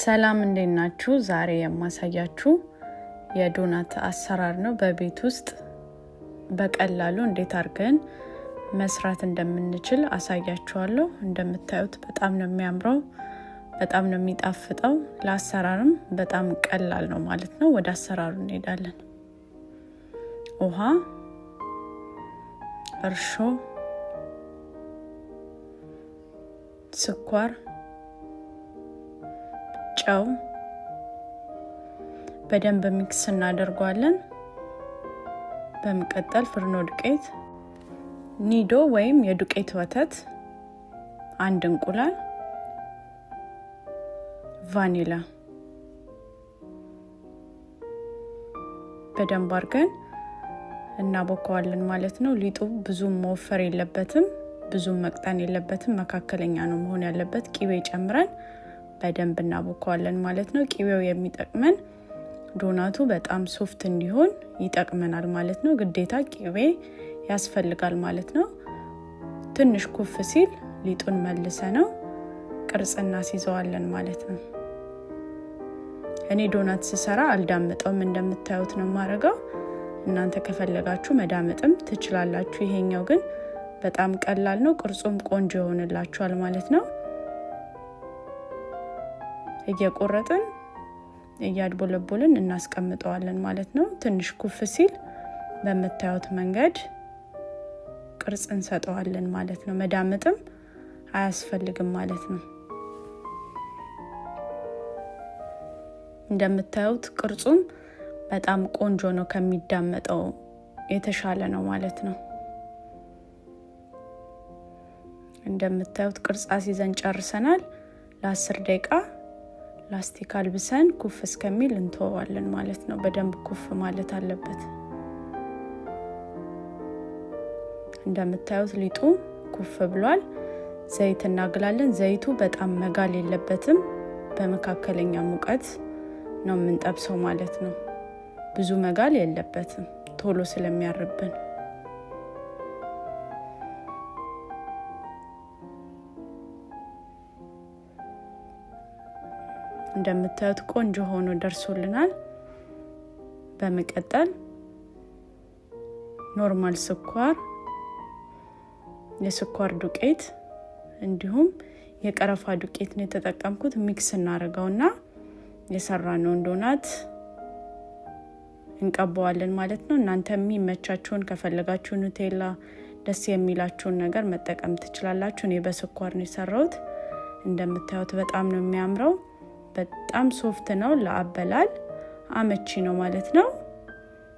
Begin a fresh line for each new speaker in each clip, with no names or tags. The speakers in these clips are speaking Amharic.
ሰላም እንዴት ናችሁ? ዛሬ የማሳያችሁ የዶናት አሰራር ነው። በቤት ውስጥ በቀላሉ እንዴት አድርገን መስራት እንደምንችል አሳያችኋለሁ። እንደምታዩት በጣም ነው የሚያምረው፣ በጣም ነው የሚጣፍጠው። ለአሰራርም በጣም ቀላል ነው ማለት ነው። ወደ አሰራሩ እንሄዳለን። ውሃ፣ እርሾ፣ ስኳር፣ ጨው በደንብ ሚክስ እናደርጋለን። በመቀጠል ፍርኖ ዱቄት፣ ኒዶ ወይም የዱቄት ወተት፣ አንድ እንቁላል፣ ቫኒላ በደንብ አድርገን እናቦካዋለን ማለት ነው። ሊጡ ብዙም መወፈር የለበትም፣ ብዙም መቅጠን የለበትም፣ መካከለኛ ነው መሆን ያለበት። ቂቤ ጨምረን በደንብ እናቦካዋለን ማለት ነው። ቂቤው የሚጠቅመን ዶናቱ በጣም ሶፍት እንዲሆን ይጠቅመናል ማለት ነው። ግዴታ ቂቤ ያስፈልጋል ማለት ነው። ትንሽ ኩፍ ሲል ሊጡን መልሰነው ቅርጽ እናስይዘዋለን ማለት ነው። እኔ ዶናት ስሰራ አልዳምጠውም፣ እንደምታዩት ነው ማረጋው። እናንተ ከፈለጋችሁ መዳመጥም ትችላላችሁ። ይሄኛው ግን በጣም ቀላል ነው፣ ቅርጹም ቆንጆ ይሆንላችኋል ማለት ነው። እየቆረጥን እያድቦለቦልን እናስቀምጠዋለን ማለት ነው። ትንሽ ኩፍ ሲል በመታዩት መንገድ ቅርጽ እንሰጠዋለን ማለት ነው። መዳመጥም አያስፈልግም ማለት ነው። እንደምታዩት ቅርጹም በጣም ቆንጆ ነው፣ ከሚዳመጠው የተሻለ ነው ማለት ነው። እንደምታዩት ቅርጽ አስይዘን ጨርሰናል። ለ10 ደቂቃ ላስቲክ አልብሰን ኩፍ እስከሚል እንተዋለን ማለት ነው። በደንብ ኩፍ ማለት አለበት። እንደምታዩት ሊጡ ኩፍ ብሏል። ዘይት እናግላለን። ዘይቱ በጣም መጋል የለበትም፣ በመካከለኛ ሙቀት ነው የምንጠብሰው ማለት ነው። ብዙ መጋል የለበትም ቶሎ ስለሚያርብን። እንደምታዩት ቆንጆ ሆኖ ደርሶልናል። በመቀጠል ኖርማል ስኳር፣ የስኳር ዱቄት እንዲሁም የቀረፋ ዱቄት ነው የተጠቀምኩት። ሚክስ እናደርገውና የሰራነውን ዶናት እንቀባዋለን ማለት ነው። እናንተ የሚመቻችሁን ከፈለጋችሁ ኑቴላ፣ ደስ የሚላችሁን ነገር መጠቀም ትችላላችሁ። እኔ በስኳር ነው የሰራሁት። እንደምታዩት በጣም ነው የሚያምረው። በጣም ሶፍት ነው፣ ለአበላል አመቺ ነው ማለት ነው።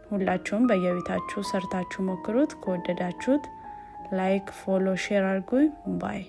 ሁላችሁም በየቤታችሁ ሰርታችሁ ሞክሩት። ከወደዳችሁት ላይክ፣ ፎሎ፣ ሼር አድርጉ። ባይ